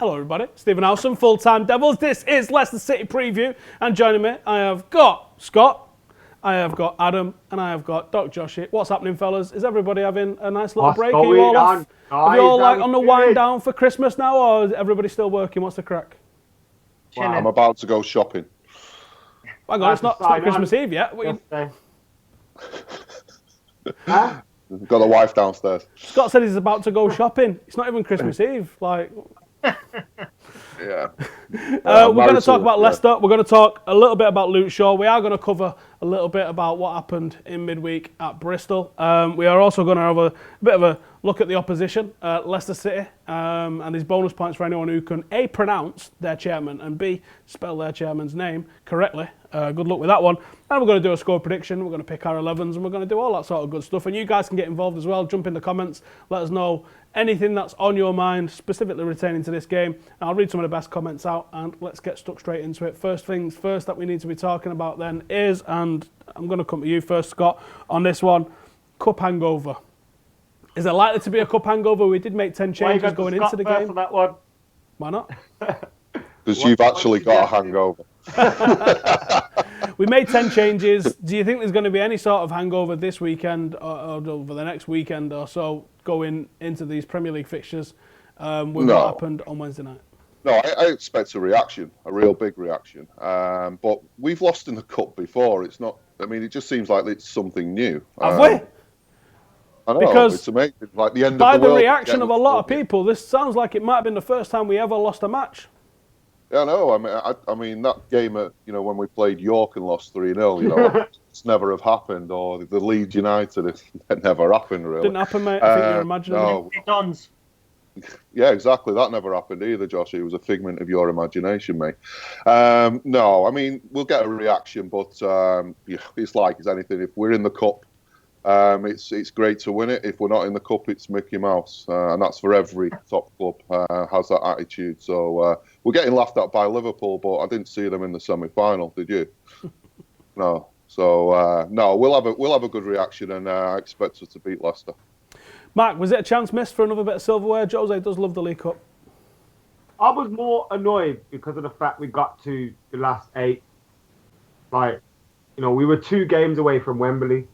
Hello everybody, Stephen Howson, Full-Time Devils. This is Leicester City Preview, and joining me I have got Scott, I have got Adam, and I have got Doc Joshi. What's happening, fellas? Is everybody having a nice little break? Are you all off? Are you all like on the wind down for Christmas now, or is everybody still working? What's the crack? Wow. I'm about to go shopping. Hang on, it's not Christmas Eve yet. Huh? Got the wife downstairs. Scott said he's about to go shopping. It's not even Christmas Eve. Like, yeah. We're going to talk about Leicester. We're going to talk a little bit about Luke Shaw. We are going to cover a little bit about what happened in midweek at Bristol. We are also going to have a bit of a look at the opposition, Leicester City, and these bonus points for anyone who can A, pronounce their chairman, and B, spell their chairman's name correctly. Good luck with that one. And we're going to do a score prediction. We're going to pick our 11s, and we're going to do all that sort of good stuff. And you guys can get involved as well. Jump in the comments. Let us know anything that's on your mind, specifically pertaining to this game. And I'll read some of the best comments out, and let's get stuck straight into it. First things first that we need to be talking about then is, and I'm going to come to you first, Scott, on this one, cup hangover. Is there likely to be a cup hangover? We did make 10 changes going into the game. On that one? Why not? Because you've actually got a hangover. We made 10 changes. Do you think there's going to be any sort of hangover this weekend or over the next weekend or so going into these Premier League fixtures with what happened on Wednesday night? No, I expect a reaction, a real big reaction. But we've lost in the cup before. It's not. I mean, it just seems like it's something new. Have we? I know, because it's amazing. Like the end by of the the world, reaction of a lot of people, this sounds like it might have been the first time we ever lost a match. Yeah, no. I mean that game at when we played York and lost 3-0. It's never have happened. Or the Leeds United, it never happened really. Didn't happen, mate. I think you're imagining. No. Dons. Yeah, exactly. That never happened either, Josh. It was a figment of your imagination, mate. No, I mean we'll get a reaction, but it's like it's anything. If we're in the cup. It's great to win it. If we're not in the cup, it's Mickey Mouse, and that's for every top club has that attitude. So we're getting laughed at by Liverpool, but I didn't see them in the semi-final. Did you? No. So no, we'll have a good reaction, and I expect us to beat Leicester. Mark, was it a chance missed for another bit of silverware? Jose does love the League Cup. I was more annoyed because of the fact we got to the last 8. Like, we were 2 games away from Wembley.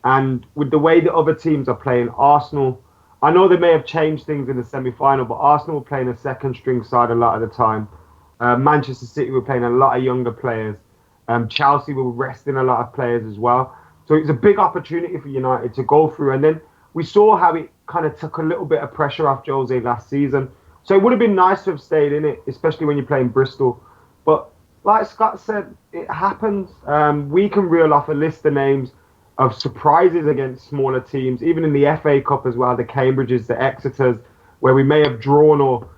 And with the way the other teams are playing, Arsenal, I know they may have changed things in the semi-final, but Arsenal were playing a second-string side a lot of the time. Manchester City were playing a lot of younger players. Chelsea were resting a lot of players as well. So it was a big opportunity for United to go through. And then we saw how it kind of took a little bit of pressure off Jose last season. So it would have been nice to have stayed in it, especially when you're playing Bristol. But like Scott said, it happens. We can reel off a list of names of surprises against smaller teams, even in the FA Cup as well, the Cambridges, the Exeters, where we may have drawn or,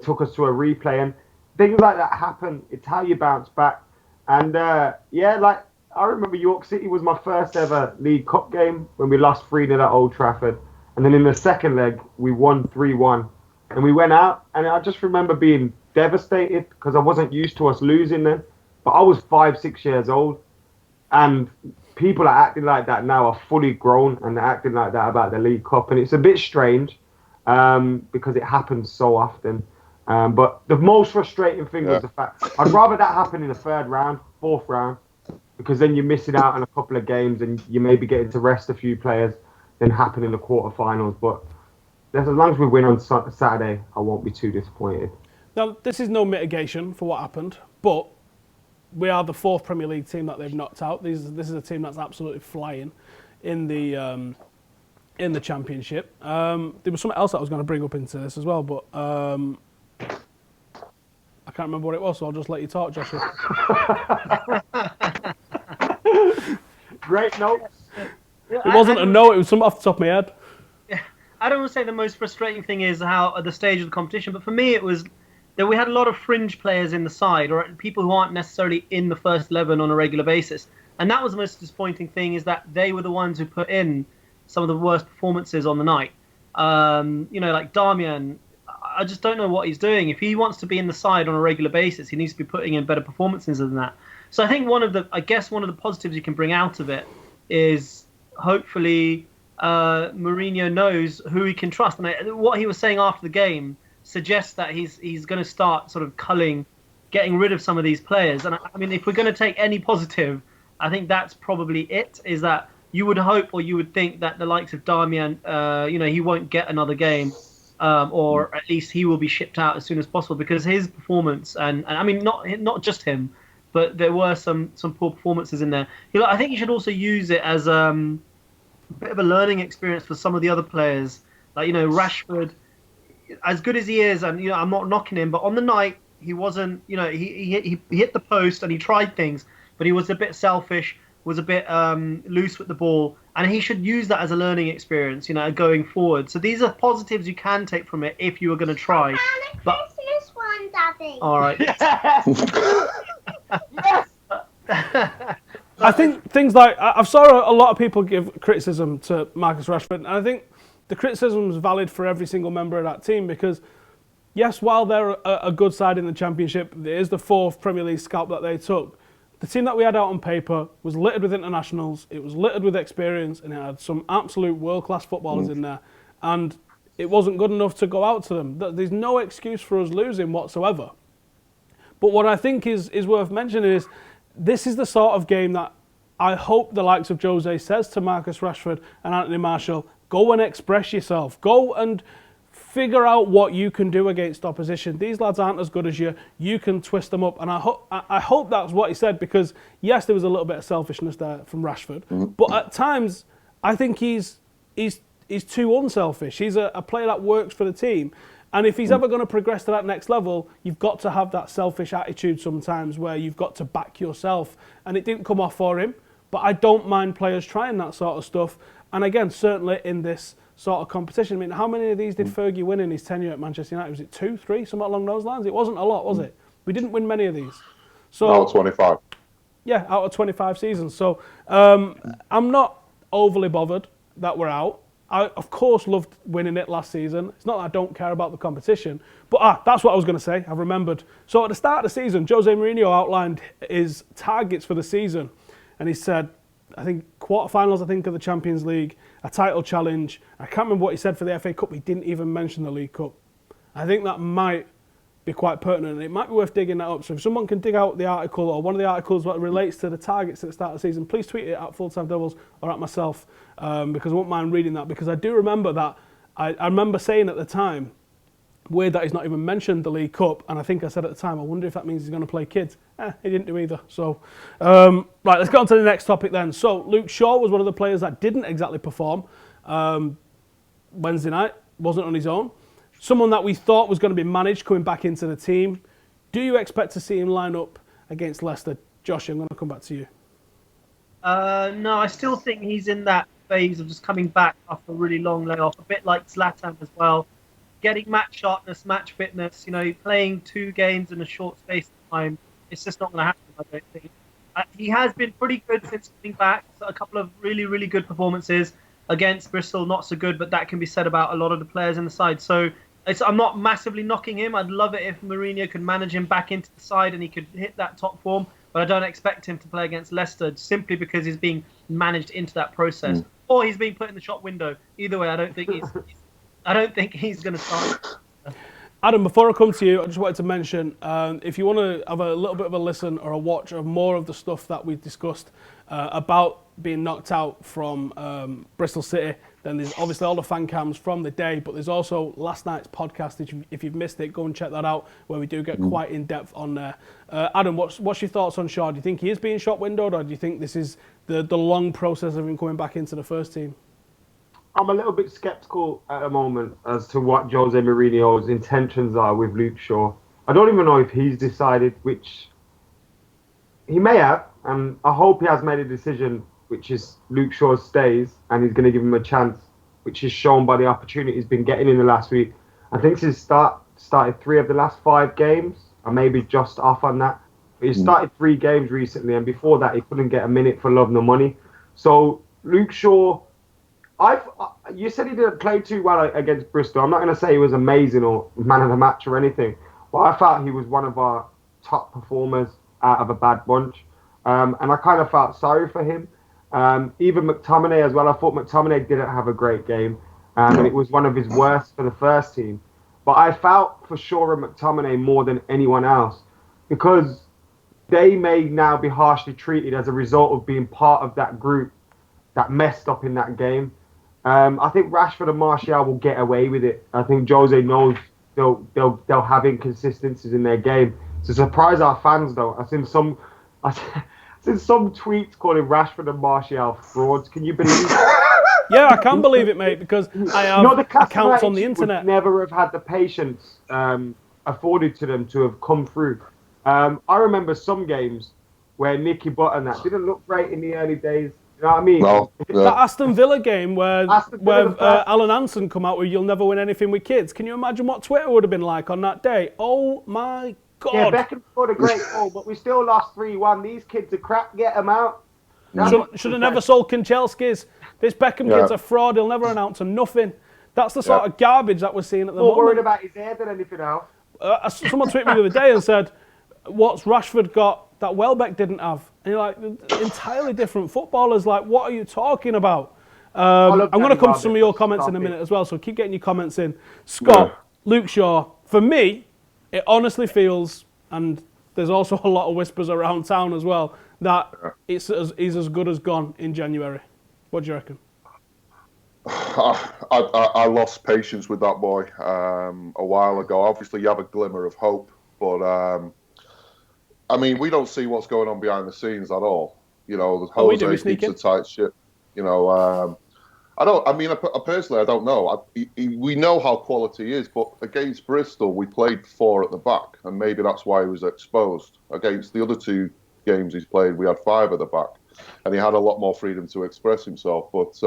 took us to a replay. And things like that happen. It's how you bounce back. And, I remember York City was my first ever League Cup game when we lost 3-0 at Old Trafford. And then in the second leg, we won 3-1. And we went out, and I just remember being devastated because I wasn't used to us losing then. But I was 5-6 years old. And people are acting like that now, are fully grown, and they're acting like that about the League Cup. And it's a bit strange because it happens so often. But the most frustrating thing was the fact I'd rather that happen in the 3rd round, 4th round, because then you're missing out on a couple of games and you may be getting to rest a few players than happen in the quarterfinals. But as long as we win on Saturday, I won't be too disappointed. Now, this is no mitigation for what happened, but we are the 4th Premier League team that they've knocked out. This is a team that's absolutely flying in the Championship. There was something else that I was going to bring up into this as well, but I can't remember what it was, so I'll just let you talk, Joshua. Great notes. It wasn't a note, it was something off the top of my head. I don't want to say the most frustrating thing is how at the stage of the competition, but for me it was that we had a lot of fringe players in the side, or people who aren't necessarily in the first 11 on a regular basis. And that was the most disappointing thing, is that they were the ones who put in some of the worst performances on the night. Like Damian, I just don't know what he's doing. If he wants to be in the side on a regular basis, he needs to be putting in better performances than that. So I think one of the positives you can bring out of it is hopefully Mourinho knows who he can trust. And what he was saying after the game suggests that he's going to start sort of culling, getting rid of some of these players. And I mean, if we're going to take any positive, I think that's probably it. Is that you would hope or you would think that the likes of Darmian, he won't get another game, or at least he will be shipped out as soon as possible, because his performance and I mean not just him, but there were some poor performances in there. I think you should also use it as a bit of a learning experience for some of the other players, like Rashford, as good as he is, and I'm not knocking him, but on the night he wasn't, he hit the post and he tried things, but he was a bit selfish, was a bit loose with the ball, and he should use that as a learning experience, going forward. So these are positives you can take from it if you were going to try. But Christmas one, Daddy. all right. I think things like I've saw a lot of people give criticism to Marcus Rashford, and I think the criticism is valid for every single member of that team, because yes, while they're a good side in the Championship, it is the 4th Premier League scalp that they took. The team that we had out on paper was littered with internationals, it was littered with experience, and it had some absolute world-class footballers in there. And it wasn't good enough to go out to them. There's no excuse for us losing whatsoever. But what I think is worth mentioning is this is the sort of game that I hope the likes of Jose says to Marcus Rashford and Anthony Martial, go and express yourself. Go and figure out what you can do against opposition. These lads aren't as good as you. You can twist them up. And I hope that's what he said, because, yes, there was a little bit of selfishness there from Rashford. But at times, I think he's too unselfish. He's a player that works for the team. And if he's ever going to progress to that next level, you've got to have that selfish attitude sometimes where you've got to back yourself. And it didn't come off for him. But I don't mind players trying that sort of stuff. And again, certainly in this sort of competition. I mean, how many of these did Fergie win in his tenure at Manchester United? Was it 2, 3, something along those lines? It wasn't a lot, was it? We didn't win many of these. So out of 25. Yeah, out of 25 seasons. So I'm not overly bothered that we're out. I, of course, loved winning it last season. It's not that I don't care about the competition. But that's what I was going to say. I've remembered. So at the start of the season, Jose Mourinho outlined his targets for the season. And he said, I think quarterfinals, of the Champions League, a title challenge. I can't remember what he said for the FA Cup. He didn't even mention the League Cup. I think that might be quite pertinent. It might be worth digging that up. So if someone can dig out the article or one of the articles that relates to the targets at the start of the season, please tweet it at FullTimeDEVILS or at myself, because I won't mind reading that. Because I do remember that. I remember saying at the time, weird that he's not even mentioned the League Cup, and I think I said at the time, I wonder if that means he's going to play kids. He didn't do either. So, right, let's get on to the next topic then. So, Luke Shaw was one of the players that didn't exactly perform Wednesday night, wasn't on his own. Someone that we thought was going to be managed coming back into the team. Do you expect to see him line up against Leicester? Josh, I'm going to come back to you. No, I still think he's in that phase of just coming back after a really long layoff, a bit like Statman as well. Getting match sharpness, match fitness, playing 2 games in a short space of time, it's just not going to happen, I don't think. He has been pretty good since coming back. So a couple of really, really good performances against Bristol, not so good, but that can be said about a lot of the players in the side. So I'm not massively knocking him. I'd love it if Mourinho could manage him back into the side and he could hit that top form, but I don't expect him to play against Leicester simply because he's being managed into that process. Or he's being put in the shop window. Either way, I don't think he's going to start. Adam, before I come to you, I just wanted to mention, if you want to have a little bit of a listen or a watch of more of the stuff that we've discussed about being knocked out from Bristol City, then there's obviously all the fan cams from the day, but there's also last night's podcast. If you've missed it, go and check that out, where we do get quite in-depth on there. Adam, what's your thoughts on Shaw? Do you think he is being shot windowed, or do you think this is the long process of him coming back into the first team? I'm a little bit sceptical at the moment as to what Jose Mourinho's intentions are with Luke Shaw. I don't even know if he's decided which. He may have, and I hope he has made a decision, which is Luke Shaw stays, and he's going to give him a chance, which is shown by the opportunity he's been getting in the last week. I think he's started 3 of the last 5 games, or maybe just off on that. But he started 3 games recently, and before that, he couldn't get a minute for love nor money. So Luke Shaw. You said he didn't play too well against Bristol. I'm not going to say he was amazing or man of the match or anything, but I felt he was one of our top performers out of a bad bunch. And I kind of felt sorry for him. Even McTominay as well. I thought McTominay didn't have a great game. And it was one of his worst for the first team. But I felt for Shaw and McTominay more than anyone else because they may now be harshly treated as a result of being part of that group that messed up in that game. I think Rashford and Martial will get away with it. I think Jose knows they'll have inconsistencies in their game. To surprise our fans, though, I've seen some tweets calling Rashford and Martial frauds. Can you believe it? Yeah, I can believe it, mate, because I have accounts on the internet. Would never have had the patience afforded to them to have come through. I remember some games where Nicky Butt and that didn't look great in the early days. You know what I mean? No, yeah. That Aston Villa game where Alan Hansen come out with "You'll never win anything with kids." Can you imagine what Twitter would have been like on that day? Oh my God! Yeah, Beckham scored a great goal, but we still lost 3-1. These kids are crap. Get them out. Should have never sold Kinchelskis. This Beckham kid's a fraud. He'll never announce a nothing. That's the sort of garbage that we're seeing at the moment. More worried about his hair than anything else. Someone tweeted me the other day and said, "What's Rashford got that Welbeck didn't have?" And you're like, entirely different footballers. Like, what are you talking about? I'm going to come to some of your comments in a minute as well, so keep getting your comments in. Scott, Luke Shaw, for me, it honestly feels, and there's also a lot of whispers around town as well, that he's as good as gone in January. What do you reckon? I lost patience with that boy a while ago. Obviously, you have a glimmer of hope, but I mean, we don't see what's going on behind the scenes at all. You know, Jose keeps a tight ship. You know, personally, I don't know. We know how quality is, but against Bristol, we played 4 at the back, and maybe that's why he was exposed. Against the other 2 games he's played, we had 5 at the back, and he had a lot more freedom to express himself. But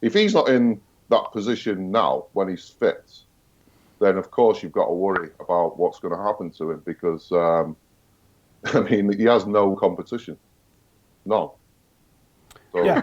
if he's not in that position now, when he's fit, then of course you've got to worry about what's going to happen to him because, I mean, he has no competition. None. So, yeah,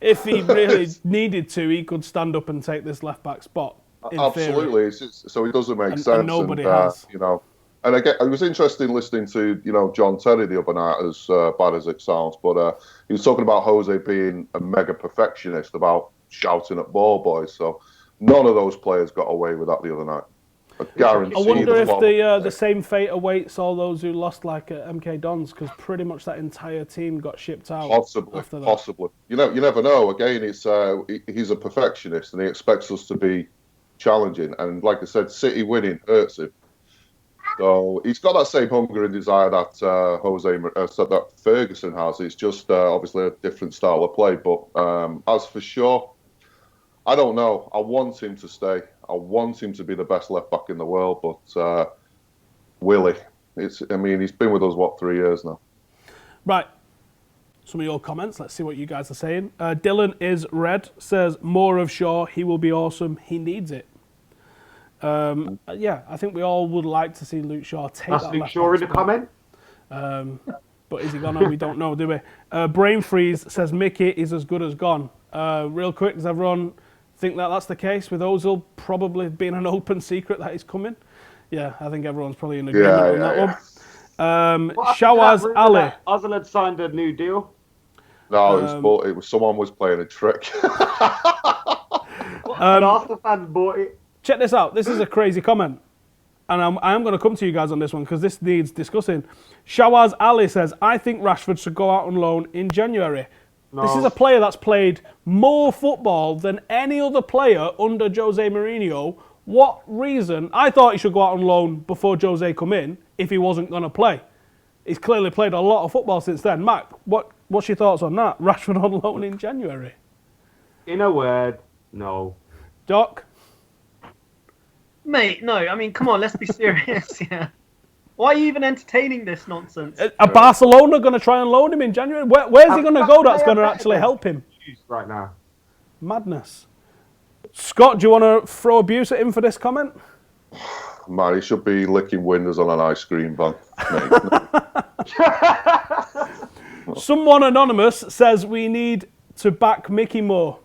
if he really needed to, he could stand up and take this left-back spot. Absolutely. It's just, so it doesn't make sense. And nobody has. You know, and again, it was interesting listening to, you know, John Terry the other night, as bad as it sounds, but he was talking about Jose being a mega perfectionist about shouting at ball boys. So none of those players got away with that the other night. I guarantee. I wonder if the same fate awaits all those who lost, like MK Dons, because pretty much that entire team got shipped out. Possibly. You never know. Again, it's he's a perfectionist and he expects us to be challenging. And like I said, City winning hurts him. So he's got that same hunger and desire that that Ferguson has. It's just obviously a different style of play. But as for sure, I don't know. I want him to stay. I want him to be the best left back in the world. But will he? He's been with us 3 years now. Right. Some of your comments. Let's see what you guys are saying. Dylan is red. Says more of Shaw. He will be awesome. He needs it. Yeah, I think we all would like to see Luke Shaw take that. Luke Shaw in the comment. But is he gonna? We don't know, do we? Brain Freeze says Mickey is as good as gone. Real quick, does everyone think that that's the case with Ozil probably being an open secret that he's coming? Yeah, I think everyone's probably in agreement on that one. Shawaz Ali. Ozil had signed a new deal. No, it was someone was playing a trick. And Arsenal fans bought it. Check this out. This is a crazy comment. And I am going to come to you guys on this one because this needs discussing. Shawaz Ali says, I think Rashford should go out on loan in January. No. This is a player that's played more football than any other player under Jose Mourinho. What reason? I thought he should go out on loan before Jose come in if he wasn't going to play. He's clearly played a lot of football since then. Mac, what's your thoughts on that? Rashford on loan in January? In a word, no. Doc? Mate, no. I mean, come on, let's be serious. Yeah. Why are you even entertaining this nonsense? Are Barcelona going to try and loan him in January? Where's he going to go that's going to actually help him? Right now. Madness. Scott, do you want to throw abuse at him for this comment? Man, he should be licking windows on an ice cream van. Someone anonymous says we need to back Mickey more.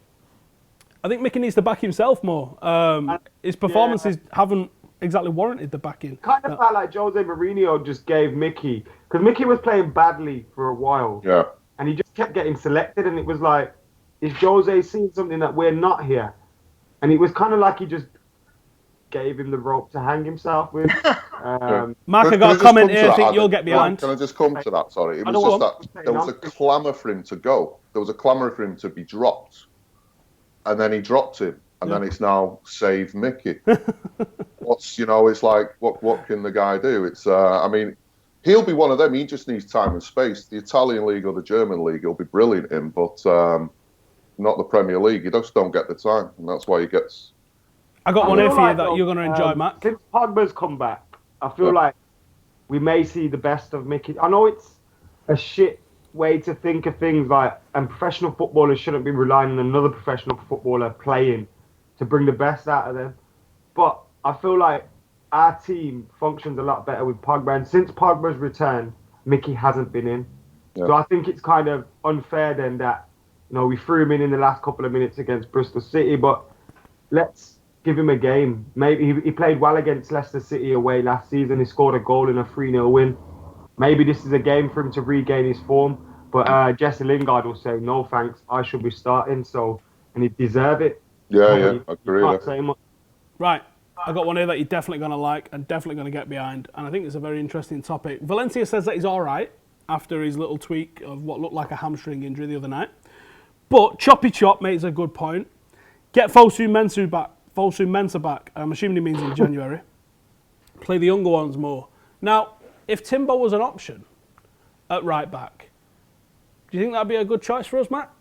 I think Mickey needs to back himself more. His performances haven't exactly warranted the backing. Kind of felt like Jose Mourinho just gave Mickey, because Mickey was playing badly for a while. Yeah. And he just kept getting selected, and it was like, is Jose seeing something that we're not here? And it was kind of like he just gave him the rope to hang himself with. Mark, I got a comment here. I think you'll get behind. Can I just come to that? Sorry, it was just that there was a clamour for him to go. There was a clamour for him to be dropped, and then he dropped him, and then it's now save Mickey. It's like what can the guy do? It's I mean, he'll be one of them. He just needs time and space. The Italian league or the German league, he'll be brilliant in, but not the Premier League. He just don't get the time, and that's why he gets. I got one here for you that you're going to enjoy, Matt. Since Pogba's come back, I feel like we may see the best of Mickey. I know it's a shit way to think of things, like, and professional footballers shouldn't be relying on another professional footballer playing to bring the best out of them. But I feel like our team functions a lot better with Pogba, and since Pogba's returned, Mickey hasn't been in. Yeah. So I think it's kind of unfair then that we threw him in the last couple of minutes against Bristol City, but let's give him a game. Maybe he played well against Leicester City away last season. He scored a goal in a 3-0 win. Maybe this is a game for him to regain his form. But Jesse Lingard will say, no thanks, I should be starting. And he deserve it. Yeah, I agree. Can't say much. Right. I got one here that you're definitely going to like and definitely going to get behind. And I think it's a very interesting topic. Valencia says that he's all right after his little tweak of what looked like a hamstring injury the other night. But Choppy Chop makes a good point. Get Fosu Mensah back. I'm assuming he means in January. Play the younger ones more. Now, if Timbo was an option at right back, do you think that'd be a good choice for us, Matt?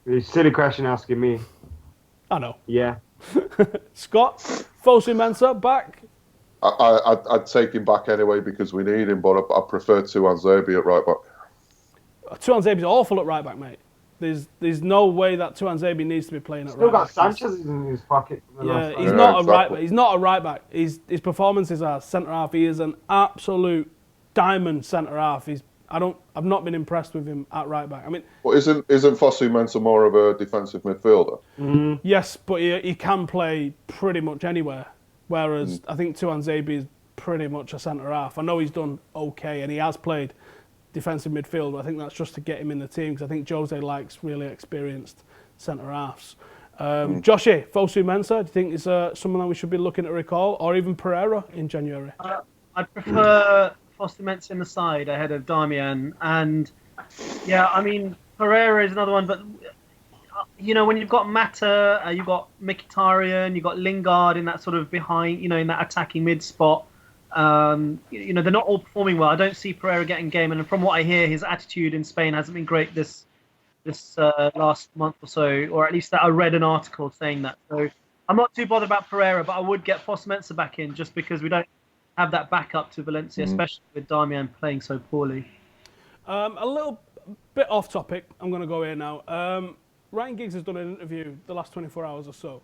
It's a silly question asking me. I know. Yeah. Scott, Fosu Mensah back? I'd take him back anyway because we need him, but I prefer Tuanzebe at right back. Tuanzebe's awful at right back, mate. There's no way that Tuanzebe needs to be playing at right back. Still got Sanchez in his pocket. Yeah, he's not a right back. He's not a right back. His performances are centre half. He is an absolute diamond centre half. I've not been impressed with him at right back. I mean, well, isn't Fosu Mensah more of a defensive midfielder? Mm-hmm. Yes, but he can play pretty much anywhere. Whereas I think Tuanzebe is pretty much a centre half. I know he's done okay and he has played defensive midfield, but I think that's just to get him in the team because I think Jose likes really experienced centre halves. Joshi, Fosu Mensah, do you think is someone that we should be looking to recall, or even Pereira in January? I prefer Fosu Mensah in the side ahead of Damian, and yeah, I mean Pereira is another one, but when you've got Mata, you've got Mkhitaryan, you've got Lingard in that sort of behind, in that attacking mid spot. They're not all performing well. I don't see Pereira getting game, and from what I hear, his attitude in Spain hasn't been great this last month or so, or at least that I read an article saying that. So I'm not too bothered about Pereira, but I would get Fosu Mensah back in just because we don't have that backup to Valencia, especially with Damian playing so poorly. A little bit off topic. I'm going to go here now. Ryan Giggs has done an interview the last 24 hours or so.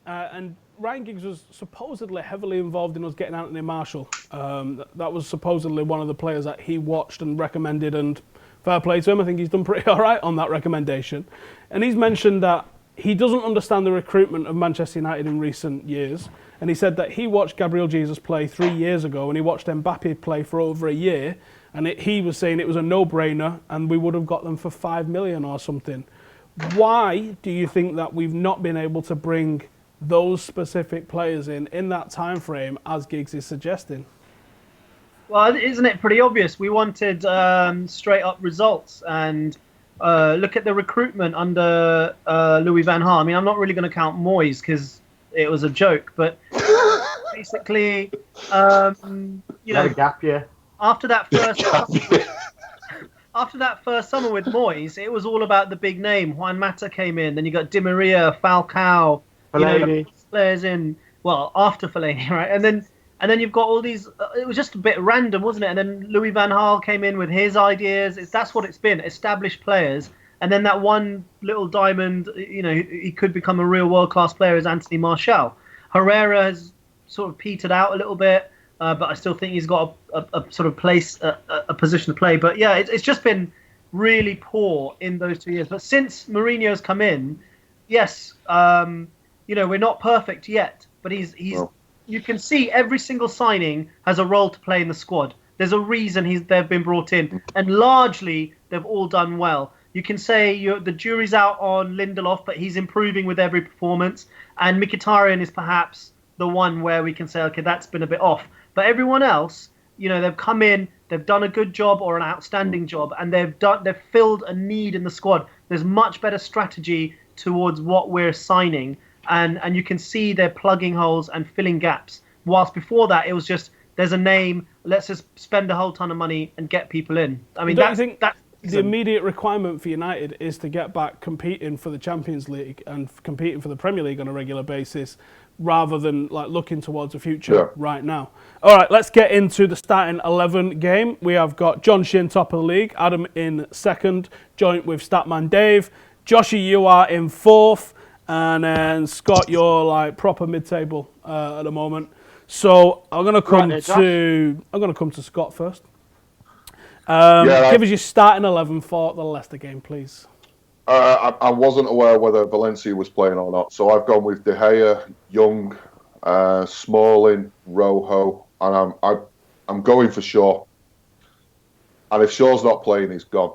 And Ryan Giggs was supposedly heavily involved in us getting Anthony Marshall. That was supposedly one of the players that he watched and recommended, and fair play to him. I think he's done pretty all right on that recommendation. And he's mentioned that he doesn't understand the recruitment of Manchester United in recent years. And he said that he watched Gabriel Jesus play 3 years ago and he watched Mbappe play for over a year. And he was saying it was a no-brainer and we would have got them for 5 million or something. Why do you think that we've not been able to bring those specific players in that time frame as Giggs is suggesting? Well, isn't it pretty obvious? We wanted straight up results, and look at the recruitment under Louis van Gaal. I mean, I'm not really going to count Moyes because it was a joke, but basically, a gap year. After that first summer with Moyes, it was all about the big name. Juan Mata came in, then you got Di Maria, Falcao, players in. Well, after Fellaini, right? And then you've got all these. It was just a bit random, wasn't it? And then Louis van Gaal came in with his ideas. That's what it's been: established players. And then that one little diamond, he could become a real world-class player, is Anthony Martial. Herrera has sort of petered out a little bit, but I still think he's got a sort of place, a position to play. But yeah, it's just been really poor in those 2 years. But since Mourinho's come in, yes, we're not perfect yet, but he's. Well, you can see every single signing has a role to play in the squad. There's a reason they've been brought in, and largely they've all done well. You can say the jury's out on Lindelof, but he's improving with every performance. And Mkhitaryan is perhaps the one where we can say, okay, that's been a bit off. But everyone else, they've come in, they've done a good job or an outstanding job, and they've filled a need in the squad. There's much better strategy towards what we're signing, and you can see they're plugging holes and filling gaps. Whilst before that, it was just, there's a name, let's just spend a whole ton of money and get people in. I mean, that's the immediate requirement for United is to get back competing for the Champions League and competing for the Premier League on a regular basis, rather than like looking towards the future right now. All right, let's get into the starting 11 game. We have got John Shin top of the league, Adam in second, joint with Statman Dave. Joshi, you are in fourth, and then Scott, you're like proper mid-table at the moment. So I'm gonna come to Scott first. Give us your starting 11 for the Leicester game, please. I wasn't aware whether Valencia was playing or not, so I've gone with De Gea, Young, Smalling, Rojo, and I'm going for Shaw. And if Shaw's not playing, he's gone.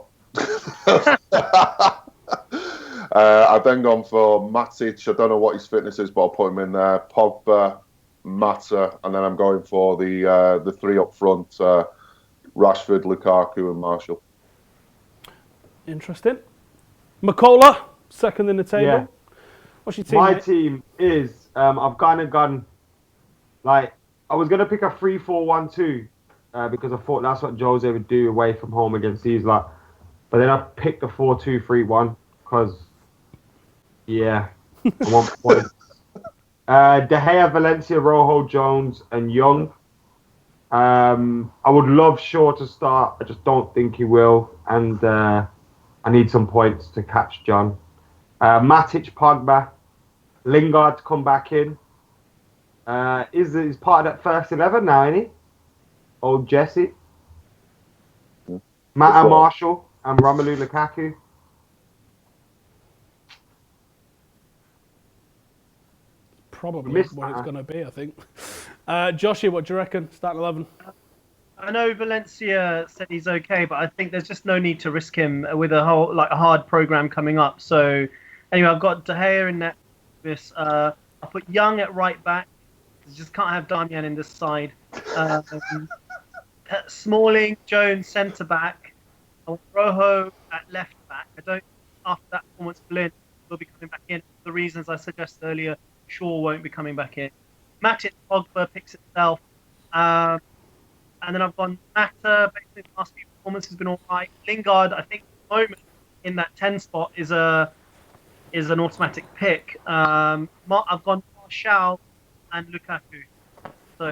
I've then gone for Matic. I don't know what his fitness is, but I'll put him in there. Pogba, Mata, and then I'm going for the three up front: Rashford, Lukaku, and Martial. Interesting. McKola, second in the table. Yeah. What's your team? My team is I've kind of gone like I was gonna pick a 3-4-1-2 because I thought that's what Jose would do away from home against these lot, but then I picked a 4-2-3-1 because I want points. De Gea, Valencia, Rojo, Jones, and Young. I would love Shaw to start. I just don't think he will, and I need some points to catch John. Matic, Pogba, Lingard to come back in. He's part of that first 11 now, isn't he? Old Jesse. Mata, Martial, and Romelu Lukaku. Probably what it's going to be, I think. Joshi, what do you reckon? Starting 11. I know Valencia said he's okay, but I think there's just no need to risk him with a hard program coming up. So anyway, I've got De Gea in that. I'll put Young at right back. You just can't have Damian in this side. Smalling, Jones centre back. I want Rojo at left back. I don't. After that performance, Blin will be coming back in. For the reasons I suggested earlier, Shaw won't be coming back in. Matic, Pogba picks itself. And then I've gone Mata. Basically, the last few performances has been all right. Lingard, I think, at the moment in that 10 spot is an automatic pick. I've gone Martial and Lukaku. So.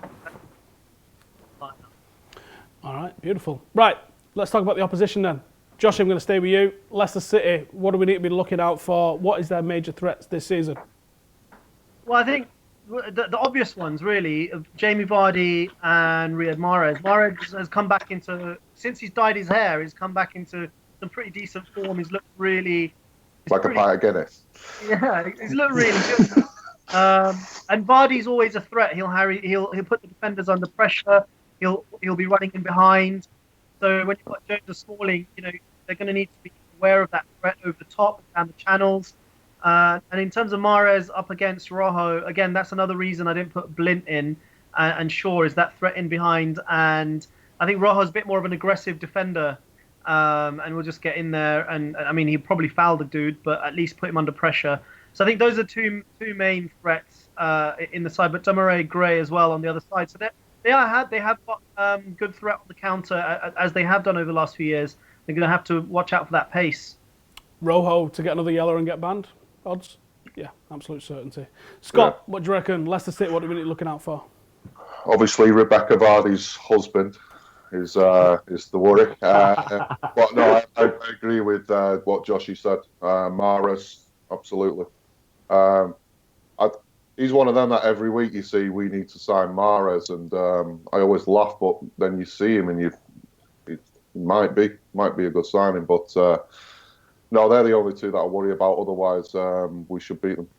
All right, beautiful. Right, let's talk about the opposition then. Josh, I'm going to stay with you. Leicester City, what do we need to be looking out for? What is their major threats this season? Well, I think the obvious ones, really, Jamie Vardy and Riyad Mahrez. Mahrez has come back since he's dyed his hair, he's come back into some pretty decent form. He's looked really... Like a pint of Guinness. Yeah, he's looked really good. And Vardy's always a threat. He'll put the defenders under pressure. He'll be running in behind. So when you've got Jones or Smalling, they're going to need to be aware of that threat over the top and the channels. And in terms of Mahrez up against Rojo, again, that's another reason I didn't put Blint in. And Shaw is that threat in behind. And I think Rojo's a bit more of an aggressive defender. And we'll just get in there. And I mean, he probably fouled the dude, but at least put him under pressure. So I think those are two main threats in the side. But Demarai Gray as well on the other side. So they have got good threat on the counter, as they have done over the last few years. They're going to have to watch out for that pace. Rojo to get another yellow and get banned? Odds? Yeah, absolute certainty. Scott, what do you reckon? Leicester City, what do we need looking out for? Obviously, Rebecca Vardy's husband is the worry. But no, I agree with what Joshi said. Mahrez, absolutely. He's one of them that every week you see we need to sign Mahrez, and I always laugh, but then you see him and it might be a good signing, but no, they're the only two that I worry about. Otherwise, we should beat them.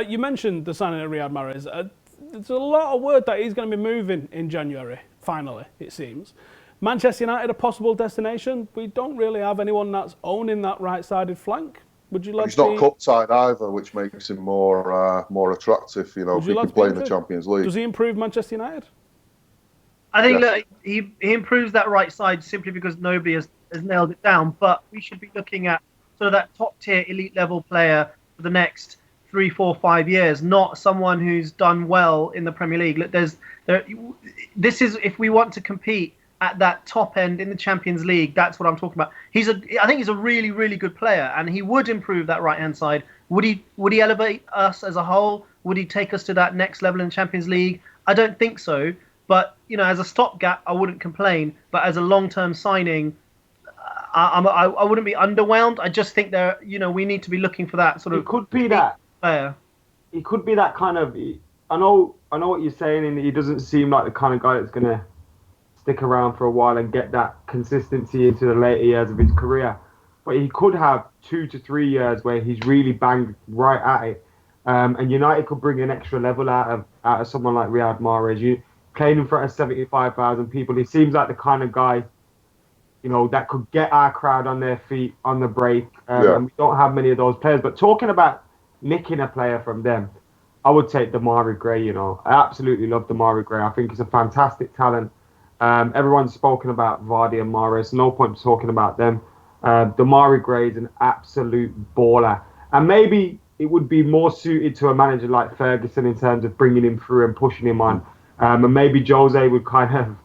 You mentioned the signing of Riyad Mahrez. There's a lot of word that he's going to be moving in January. Finally, it seems. Manchester United, a possible destination. We don't really have anyone that's owning that right-sided flank. Would you like? He's not cup side either, which makes him more attractive. You know, if he can play in the Champions League. Does he improve Manchester United? I think look, he improves that right side simply because nobody has nailed it down. But we should be looking at sort of that top tier elite level player for the next 3, 4, 5 years, not someone who's done well in the Premier League. Look, this is if we want to compete at that top end in the Champions League. That's what I'm talking about. I think he's a really, really good player, and he would improve that right hand side. Would he elevate us as a whole? Would he take us to that next level in the Champions League? I don't think so. But as a stopgap, I wouldn't complain. But as a long-term signing, I wouldn't be underwhelmed. I just think we need to be looking for that sort of. It could be that player. It could be that kind of. I know what you're saying, and he doesn't seem like the kind of guy that's gonna stick around for a while and get that consistency into the later years of his career. But he could have 2 to 3 years where he's really banged right at it, and United could bring an extra level out of someone like Riyad Mahrez. Playing in front of 75,000 people, he seems like the kind of guy, that could get our crowd on their feet on the break. And we don't have many of those players. But talking about nicking a player from them, I would take Demarai Gray. I absolutely love Demarai Gray. I think he's a fantastic talent. Everyone's spoken about Vardy and Mahrez. No point talking about them. Demarai Gray is an absolute baller. And maybe it would be more suited to a manager like Ferguson in terms of bringing him through and pushing him on. And maybe Jose would kind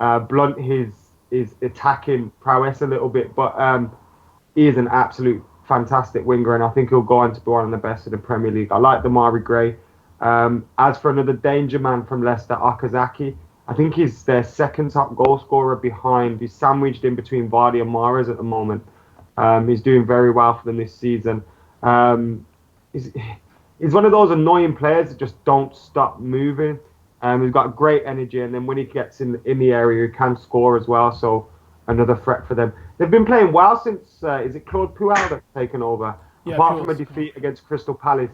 of blunt his attacking prowess a little bit. But he is an absolute fantastic winger, and I think he'll go on to be one of the best in the Premier League. I like Demarai Gray. As for another danger man from Leicester, Okazaki, I think he's their second top goal scorer behind. He's sandwiched in between Vardy and Mahrez at the moment. He's doing very well for them this season. He's one of those annoying players that just don't stop moving. He's got great energy, and then when he gets in the area, he can score as well. So another threat for them. They've been playing well since, is it Claude Puel that's taken over? Yeah, apart from a defeat against Crystal Palace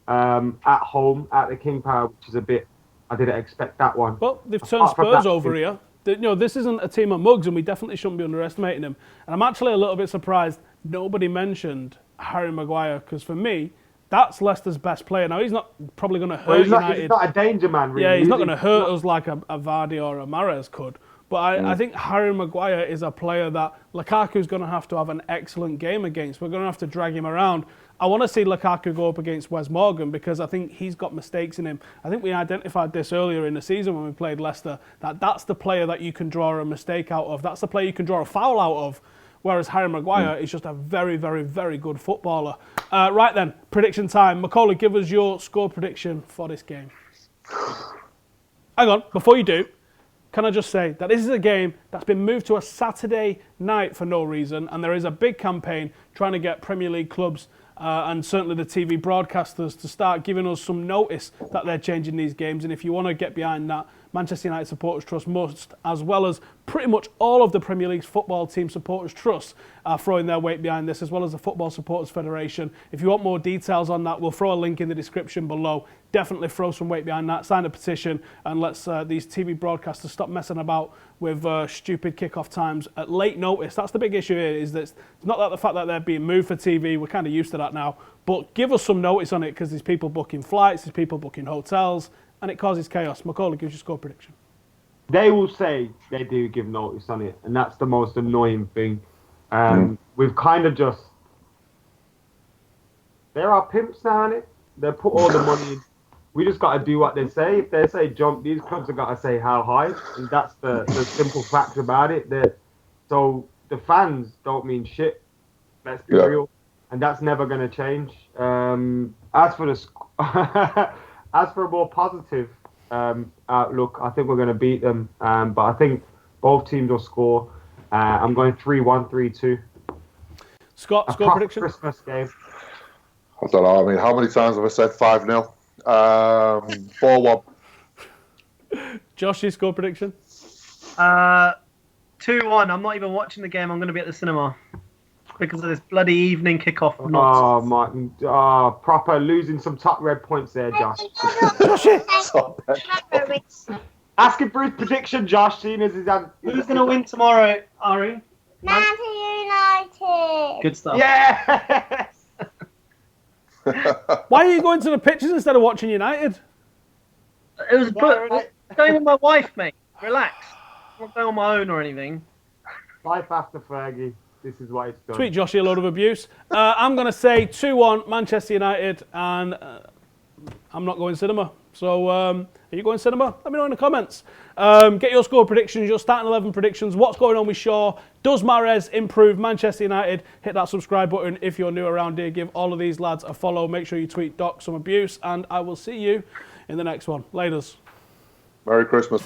at home at the King Power, which is a bit, I didn't expect that one. Well, they've turned Spurs over here. This isn't a team of mugs, and we definitely shouldn't be underestimating them. And I'm actually a little bit surprised nobody mentioned Harry Maguire, because for me, that's Leicester's best player. Now, he's not probably going to hurt United. He's not a danger man, really. Yeah, he's not going to hurt us like a Vardy or a Mahrez could. But I think Harry Maguire is a player that Lukaku's going to have an excellent game against. We're going to have to drag him around. I want to see Lukaku go up against Wes Morgan, because I think he's got mistakes in him. I think we identified this earlier in the season when we played Leicester, that's the player that you can draw a mistake out of. That's the player you can draw a foul out of. Whereas Harry Maguire is just a very, very, very good footballer. Right then, prediction time. McKola, give us your score prediction for this game. Hang on, before you do, can I just say that this is a game that's been moved to a Saturday night for no reason, and there is a big campaign trying to get Premier League clubs and certainly the TV broadcasters to start giving us some notice that they're changing these games. And if you want to get behind that, Manchester United Supporters Trust must, as well as pretty much all of the Premier League's football team supporters trusts, are throwing their weight behind this, as well as the Football Supporters Federation. If you want more details on that, we'll throw a link in the description below. Definitely throw some weight behind that, sign a petition, and let's these TV broadcasters stop messing about with stupid kickoff times at late notice. That's the big issue here, is that it's not that the fact that they're being moved for TV, we're kind of used to that now, but give us some notice on it, because there's people booking flights, there's people booking hotels, and it causes chaos. McKola, gives you score prediction. They will say they do give notice on it, and that's the most annoying thing. We've kind of just... They're our pimps now, innit? They put all the money in. We just got to do what they say. If they say jump, these clubs have got to say how high, and that's the simple fact about it. So the fans don't mean shit, let's be real, and that's never going to change. As for a more positive outlook, I think we're going to beat them, but I think both teams will score. I'm going 3-1, 3-2. Scott, score prediction? Christmas game. I don't know. I mean, how many times have I said 5-0? 4-1. Joshi, score prediction? 2-1. I'm not even watching the game. I'm going to be at the cinema because of this bloody evening kickoff. Oh, Martin. Oh, proper losing some top red points there, Josh. Joshi! Asking for his prediction, Josh, seeing as he's had... Who's going to win tomorrow, Ari? Manchester United. Good stuff. Yes! Why are you going to the pitches instead of watching United? It was going with my wife, mate. Relax. I'm not going on my own or anything. Life after Fergie. This is what it's done. Tweet Joshi a load of abuse. I'm going to say 2-1 Manchester United, and I'm not going cinema. So, are you going cinema? Let me know in the comments. Get your score predictions, your starting 11 predictions. What's going on with Shaw? Does Mahrez improve Manchester United? Hit that subscribe button if you're new around here. Give all of these lads a follow. Make sure you tweet Doc some abuse, and I will see you in the next one. Laters. Merry Christmas.